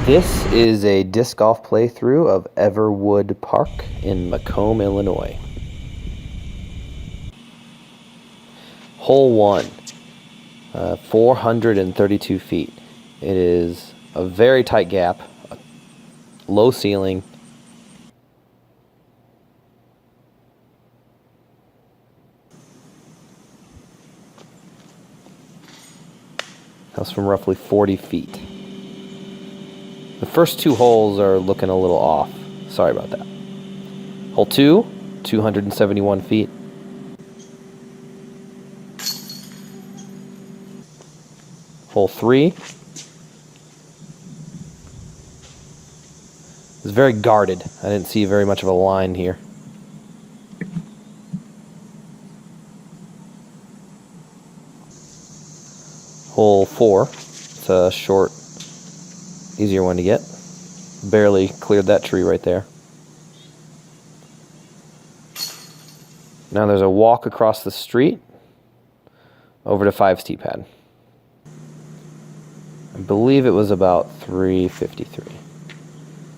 This is a disc golf playthrough of Everwood Park in Macomb, Illinois. Hole 1, 432 feet. It is a very tight gap, low ceiling. That's from roughly 40 feet. The first two holes are looking a little off. Sorry about that. Hole 2, 271 feet. Hole 3 is very guarded. I didn't see very much of a line here. Hole 4, it's a short, easier one to get. Barely cleared that tree right there. Now there's a walk across the street over to 5's tee pad. I believe it was about 353.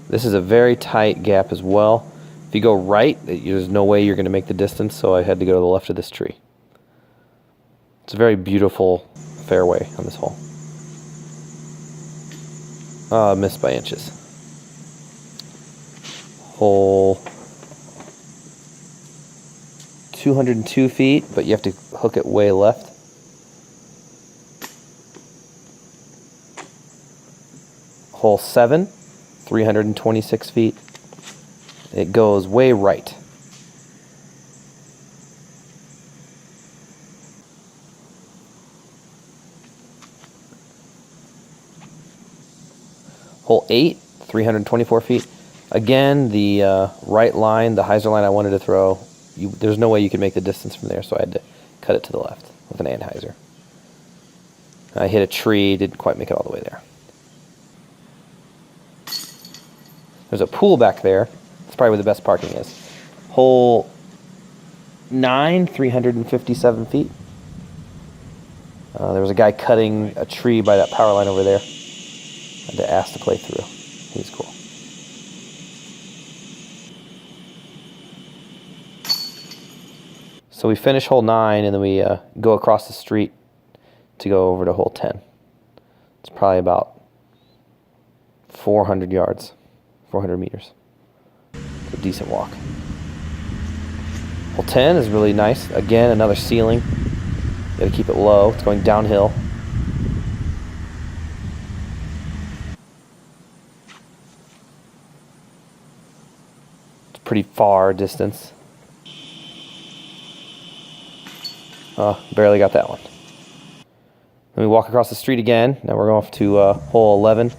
This is a very tight gap as well. If you go right, there's no way you're going to make the distance, so I had to go to the left of this tree. It's a very beautiful fairway on this hole. Missed by inches. Hole 202 feet, but you have to hook it way left. Hole 7, 326 feet. It goes way right. Hole 8, 324 feet. Again, the right line, the hyzer line I wanted to throw, there's no way you could make the distance from there, so I had to cut it to the left with an anhyzer. I hit a tree, didn't quite make it all the way there. There's a pool back there. That's probably where the best parking is. Hole 9, 357 feet. There was a guy cutting a tree by that power line over there. I had to ask to play through. He's cool. So we finish hole 9 and then we go across the street to go over to hole 10. It's probably about 400 yards, 400 meters. It's a decent walk. Hole 10 is really nice. Again, another ceiling. You gotta keep it low. It's going downhill. Pretty far distance. Barely got that one. Then we walk across the street again. Now we're going off to hole 11.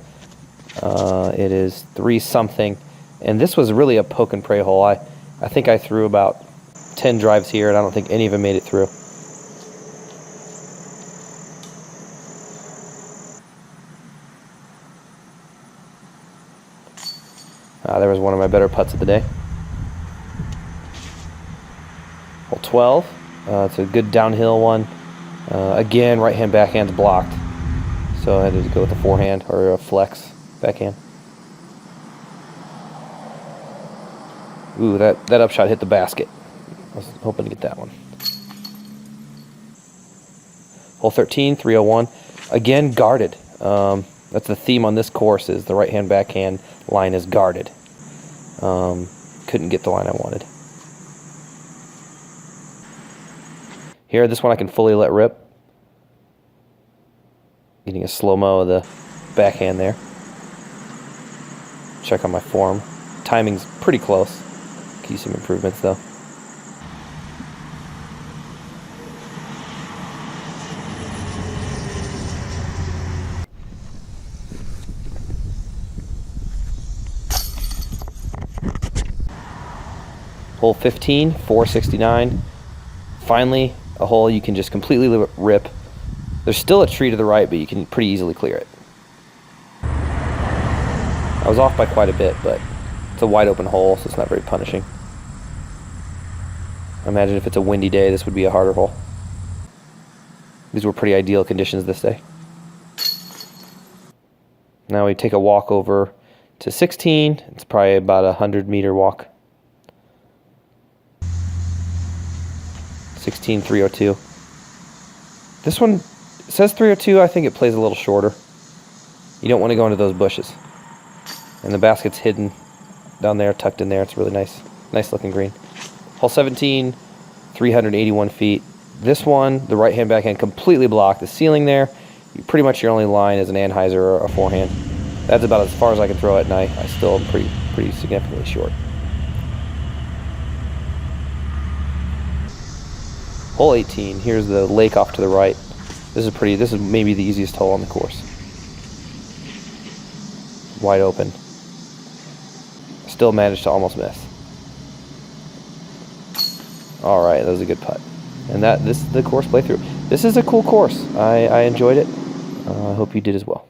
It is 3 something, and this was really a poke and pray hole. I think I threw about 10 drives here, and I don't think any of them made it through. There was one of my better putts of the day. Hole 12, it's a good downhill one. Again, right hand backhand's blocked, so I had to go with a forehand or a flex backhand. Ooh, that upshot hit the basket. I was hoping to get that one. Hole 13, 301. Again, guarded. That's the theme on this course, is the right hand backhand line is guarded. Couldn't get the line I wanted. Here, this one I can fully let rip. Getting a slow-mo of the backhand there. Check on my form. Timing's pretty close. Could use some improvements though. Hole 15, 469. Finally, a hole you can just completely rip. There's still a tree to the right, but you can pretty easily clear it. I was off by quite a bit, but it's a wide open hole, so it's not very punishing. I imagine if it's a windy day, this would be a harder hole. These were pretty ideal conditions this day. Now we take a walk over to 16. It's probably about a 100-meter walk. 16, 302. This one says 302. I think it plays a little shorter. You don't want to go into those bushes. And the basket's hidden down there, tucked in there. It's really nice. Nice looking green. Hole 17, 381 feet. This one, the right hand, backhand, completely blocked. The ceiling there, pretty much your only line is an anhyzer or a forehand. That's about as far as I can throw it, and I still am pretty significantly short. Hole 18, here's the lake off to the right. This is maybe the easiest hole on the course. Wide open. Still managed to almost miss. All right, that was a good putt. And this is the course playthrough. This is a cool course. I enjoyed it. I hope you did as well.